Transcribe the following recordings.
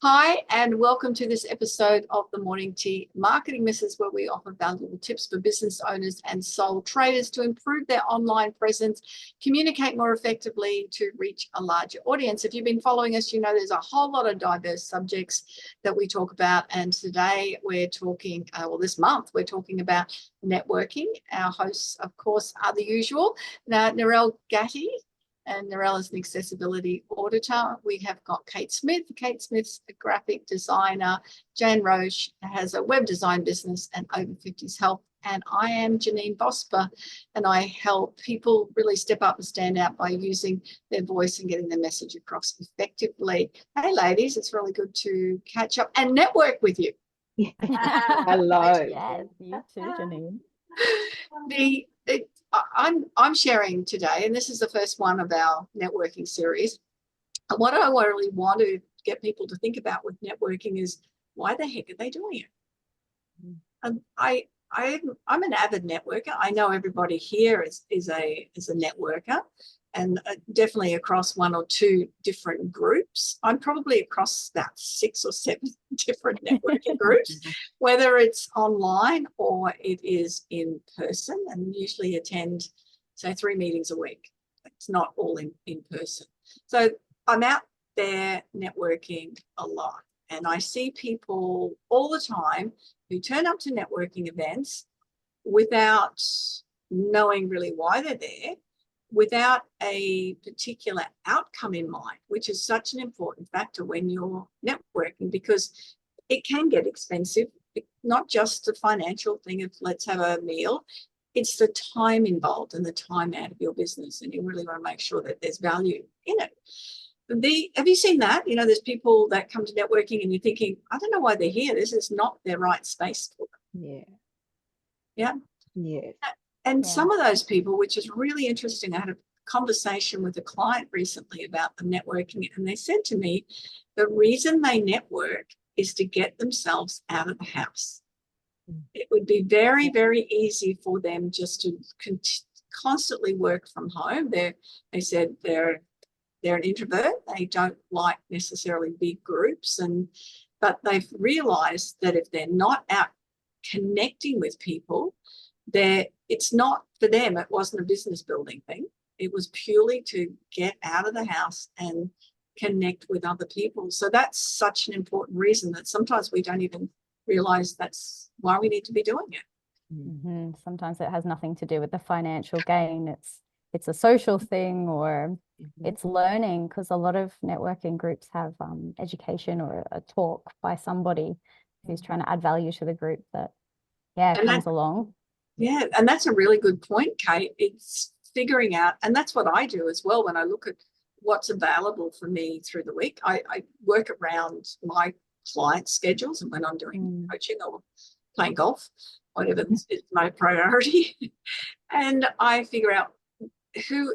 Hi, and welcome to this episode of the Morning Tea Marketing Misses, where we offer valuable tips for business owners and sole traders to improve their online presence, communicate more effectively to reach a larger audience. If you've been following us, you know there's a whole lot of diverse subjects that we talk about. And today we're talking, this month, we're talking about networking. Our hosts, of course, are the usual. Now, Narelle Gatti. And Narelle is an accessibility auditor. We have got Kate Smith. Kate Smith's a graphic designer. Jan Roche has a web design business and over 50s health. And I am Janeen Bosper, and I help people really step up and stand out by using their voice and getting their message across effectively. Hey, ladies, it's really good to catch up and network with you. Hello. Yes, you too, Janeen. I'm sharing today, and this is the first one of our networking series. And what I really want to get people to think about with networking is, why the heck are they doing it? And I'm an avid networker. I know everybody here is a networker, and definitely across one or two different groups. I'm probably across about 6 or 7 different networking groups, whether it's online or it is in person, and usually attend, say, 3 meetings a week. It's not all in person. So I'm out there networking a lot, and I see people all the time who turn up to networking events without knowing really why they're there, without a particular outcome in mind, which is such an important factor when you're networking, because it can get expensive, not just the financial thing of let's have a meal. It's the time involved and the time out of your business, and you really want to make sure that there's value in it. Have you seen that? You know, there's people that come to networking and you're thinking, I don't know why they're here. This is not their right space for them. Yeah. Yeah. Yeah. And some of those people, which is really interesting, I had a conversation with a client recently about the networking, and they said to me, the reason they network is to get themselves out of the house. It would be very, very easy for them just to constantly work from home. They said they're an introvert. They don't like necessarily big groups, but they've realized that if they're not out connecting with people, it's not for them. It wasn't a business building thing. It was purely to get out of the house and connect with other people. So that's such an important reason that sometimes we don't even realize that's why we need to be doing it. Mm-hmm. Sometimes it has nothing to do with the financial gain. It's a social thing, or it's learning, because a lot of networking groups have education or a talk by somebody who's trying to add value to the group that comes along. Yeah, and that's a really good point, Kate. It's figuring out, and that's what I do as well when I look at what's available for me through the week. I work around my client schedules, and when I'm doing coaching or playing golf, whatever is my priority, and I figure out who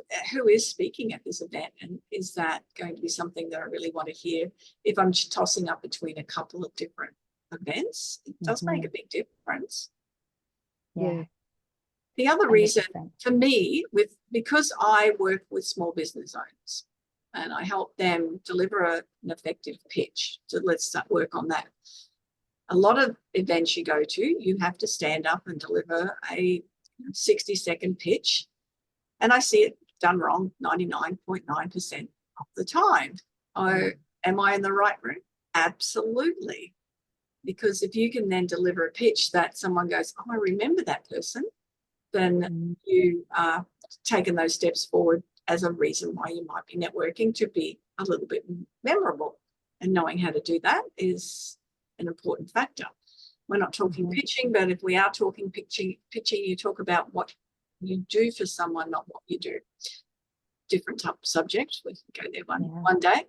is speaking at this event, and is that going to be something that I really want to hear. If I'm tossing up between a couple of different events, it does make a big difference. Yeah. The other reason for me, because I work with small business owners and I help them deliver an effective pitch. So let's start work on that. A lot of events you go to, you have to stand up and deliver a 60-second pitch. And I see it done wrong 99.9% of the time. Oh, am I in the right room? Absolutely. Because if you can then deliver a pitch that someone goes, oh, I remember that person, then you are taking those steps forward as a reason why you might be networking to be a little bit memorable. And knowing how to do that is an important factor. We're not talking pitching, but if we are talking pitching, you talk about what you do for someone, not what you do. Different type of subject. We can go there one day.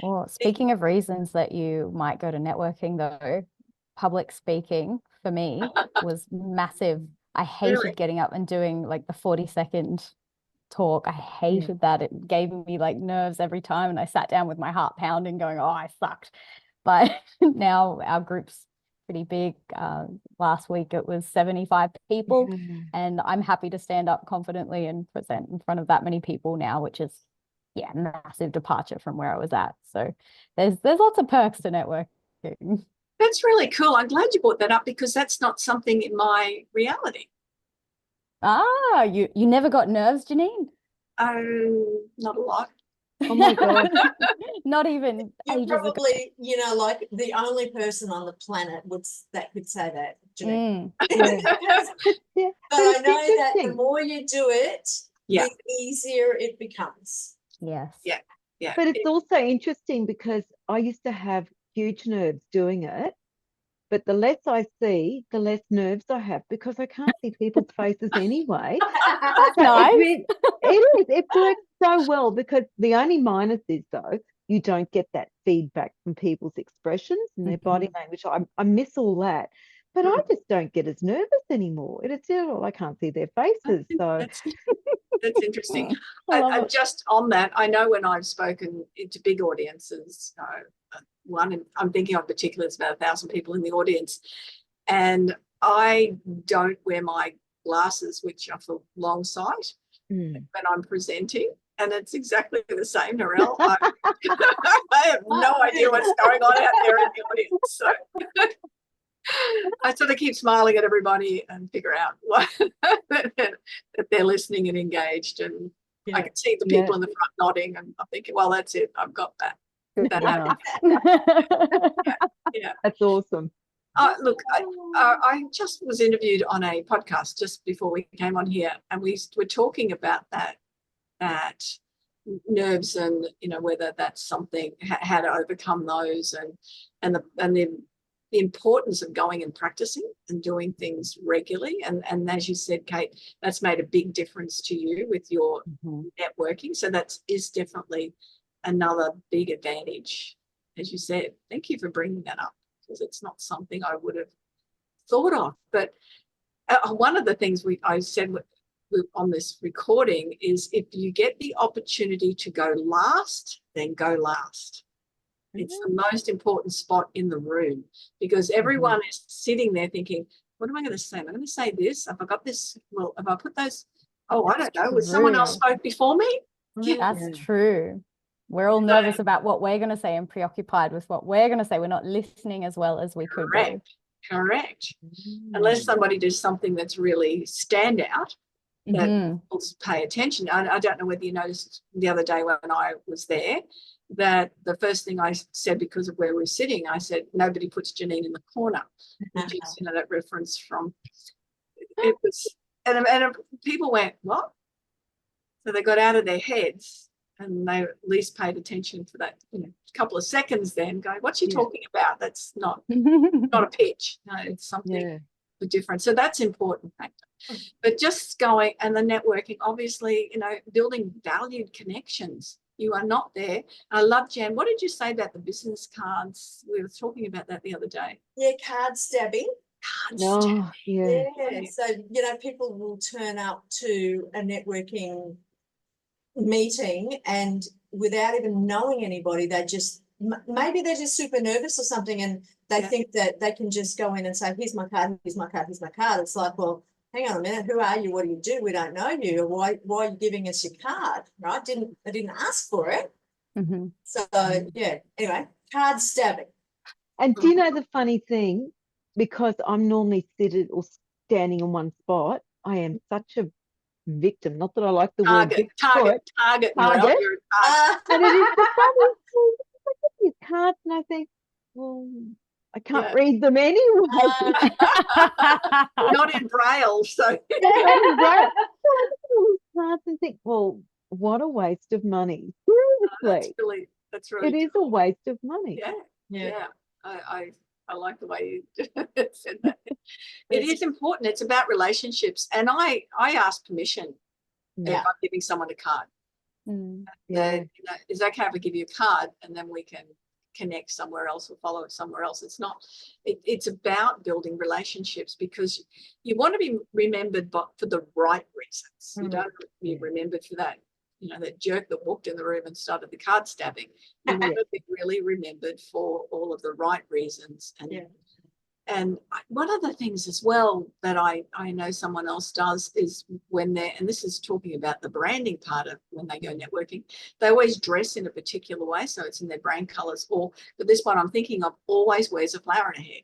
Well, speaking of reasons that you might go to networking, though, public speaking for me was massive. I hated getting up and doing like the 40-second talk. I hated that. It gave me like nerves every time, and I sat down with my heart pounding going, oh, I sucked. But now our group's pretty big. Last week it was 75 people, and I'm happy to stand up confidently and present in front of that many people now, which is yeah, massive departure from where I was at. So there's lots of perks to networking. That's really cool. I'm glad you brought that up because that's not something in my reality. Ah, you never got nerves, Janine? Not a lot. Oh my God. Not even You're ages ago. probably, like the only person on the planet that could say that, Janine. Mm, Yeah. But I it's know that the interesting. more you do it, Yeah. the easier it becomes. yes. Yeah. Yeah. But it's also interesting because I used to have huge nerves doing it. But the less I see, the less nerves I have because I can't see people's faces anyway. That's So nice. it is. It works so well because the only minus is though, you don't get that feedback from people's expressions and their body language. I miss all that. But I just don't get as nervous anymore. It's I can't see their faces. So That's interesting. I love it. Just on that, I know when I've spoken to big audiences, I'm thinking of particular, it's about 1,000 people in the audience, and I don't wear my glasses, which are for long sight, when I'm presenting. And it's exactly the same, Narelle. I have no idea what's going on out there in the audience. So I sort of keep smiling at everybody and figure out what, that they're listening and engaged. And I can see the people in the front nodding, and I'm thinking, well, that's it. I've got that. Good enough. Yeah. that's awesome. Look, I just was interviewed on a podcast just before we came on here, and we were talking about that nerves and whether that's something, how to overcome those, and the importance of going and practicing and doing things regularly. And as you said, Kate, that's made a big difference to you with your networking. So that is definitely another big advantage, as you said. Thank you for bringing that up because it's not something I would have thought of. But one of the things I said on this recording is if you get the opportunity to go last, then go last. It's the most important spot in the room because everyone is sitting there thinking, what am I going to say? Am I going to say this? Have I got this? Well, have I put those? Oh, I don't know. Was someone else spoke before me? That's true. We're all nervous about what we're going to say and preoccupied with what we're going to say. We're not listening as well as we could be. Correct. Unless somebody does something that's really stand out, that people pay attention. I don't know whether you noticed the other day when I was there that the first thing I said, because of where we're sitting, I said, nobody puts Janeen in the corner, which is, that reference from, it was, and people went, what? So they got out of their heads and they at least paid attention for that, couple of seconds then going, what's she talking about? That's not a pitch. No, it's something different. So that's important factor. But just going and the networking, obviously, building valued connections. You are not there. I love, Jan, what did you say about the business cards? We were talking about that the other day. Yeah, card stabbing. No, yeah. So, people will turn up to a networking meeting and without even knowing anybody, maybe they're just super nervous or something and they think that they can just go in and say, here's my card, here's my card, here's my card. It's like, well, hang on a minute, who are you? What do you do? We don't know you. Why are you giving us your card? Right? I didn't ask for it. So anyway, card stabbing. And do you know the funny thing? Because I'm normally seated or standing in one spot, I am such a victim. Not that I like the word victim. Target. And it is the funny thing. I get these cards and I think, well, I can't read them anyway. Not in Braille, so. Not in Braille. So I look at all these cards and think, well, what a waste of money. Seriously. That's really it is a waste of money. Yeah. I like the way you said that. It is important. It's about relationships. And I ask permission if I'm giving someone a card. Is it okay if I give you a card and then we can connect somewhere else or follow it somewhere else? It's about building relationships because you want to be remembered for the right reasons. You don't want to be remembered for that, that jerk that walked in the room and started the card stabbing. You want to be really remembered for all of the right reasons. And one of the things as well that I know someone else does is when they're, and this is talking about the branding part of when they go networking, they always dress in a particular way. So it's in their brand colors, or but this one I'm thinking of always wears a flower in her hair.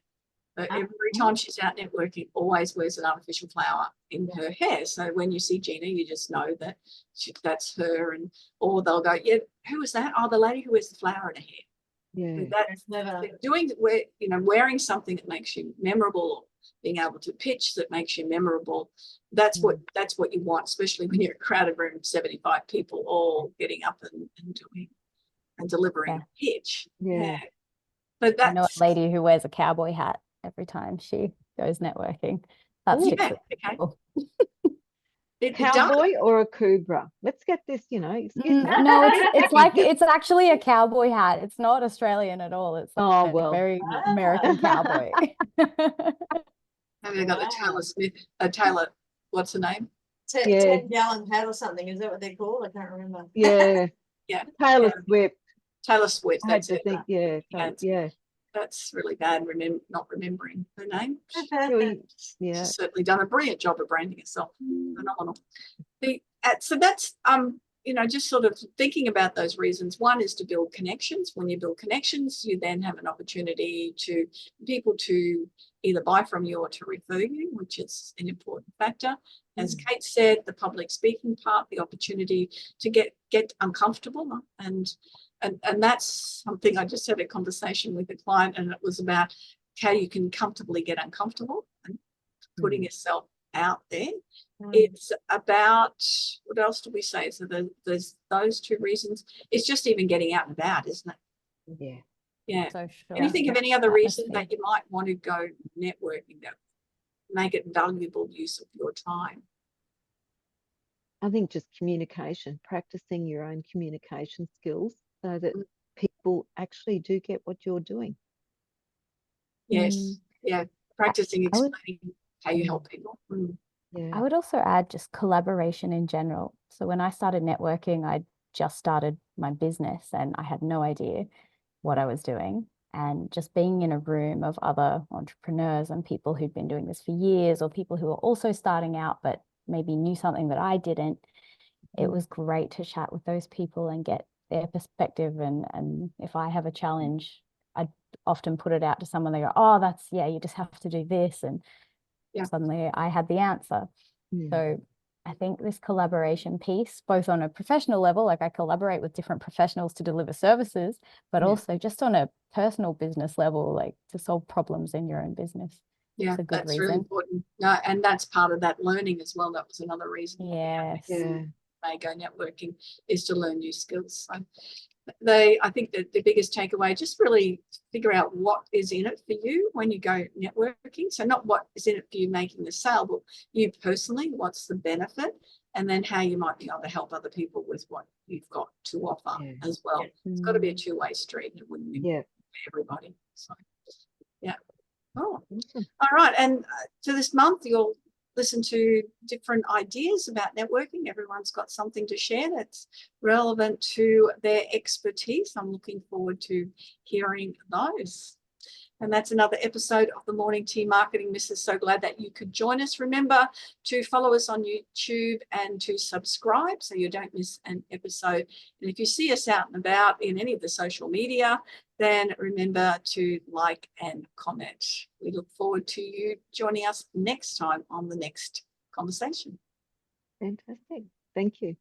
But every time she's out networking, always wears an artificial flower in her hair. So when you see Gina, you just know that that's her. And or they'll go, yeah, who is that? Oh, the lady who wears the flower in her hair. Yeah. It's never. Wearing something that makes you memorable, being able to pitch that makes you memorable. That's what you want, especially when you're a crowded room of 75 people all getting up and doing and delivering a pitch. Yeah. But I know a that's lady who wears a cowboy hat every time she goes networking. That sticks with okay. people. It does. Cowboy or a cobra? Let's get this, excuse me. No, it's like it's actually a cowboy hat. It's not Australian at all. It's Oh, like a well. very American cowboy. Maybe I got the Taylor Smith, Taylor, what's her name? Yeah. 10-gallon hat or something. Is that what they're called? I can't remember. Yeah. Yeah. Taylor Swift. Taylor Swift. I had That's to it. think, yeah. That's really bad. Not remembering her name. Yeah. She's certainly done a brilliant job of branding herself. Phenomenal. So that's just sort of thinking about those reasons. One is to build connections. When you build connections, you then have an opportunity to people to either buy from you or to refer you, which is an important factor. As Kate said, the public speaking part, the opportunity to get uncomfortable, and that's something. I just had a conversation with a client, and it was about how you can comfortably get uncomfortable and putting yourself out there. It's about, what else do we say? So there's those two reasons. It's just even getting out and about, isn't it? Yeah. Yeah. So sure. Can you think of any other reason Atmosphere. that you might want to go networking that make it valuable use of your time? I think just communication, practicing your own communication skills so that people actually do get what you're doing. Yes. Yeah. Practicing explaining how you help people. Yeah. I would also add just collaboration in general. So when I started networking, I just started my business and I had no idea what I was doing. And just being in a room of other entrepreneurs and people who'd been doing this for years, or people who were also starting out but maybe knew something that I didn't, it was great to chat with those people and get their perspective. And if I have a challenge, I often put it out to someone. They go, oh, you just have to do this. And suddenly I had the answer. So I think this collaboration piece, both on a professional level, like I collaborate with different professionals to deliver services, but also just on a personal business level, like to solve problems in your own business. Yeah, it's a good that's reason. really important. No, and that's part of that learning as well. That was another reason. Yes. Yeah. May go networking is to learn new skills. So I think that the biggest takeaway, just really figure out what is in it for you when you go networking. So not what is in it for you making the sale, but you personally, what's the benefit, and then how you might be able to help other people with what you've got to offer as well. It's got to be a two-way street. It wouldn't be for everybody. So yeah. Oh, all right. And so this month you'll listen to different ideas about networking. Everyone's got something to share that's relevant to their expertise. I'm looking forward to hearing those. And that's another episode of the Morning Tea Marketing Missus. So glad that you could join us. Remember to follow us on YouTube and to subscribe so you don't miss an episode. And if you see us out and about in any of the social media, then remember to like and comment. We look forward to you joining us next time on the next conversation. Fantastic. Thank you.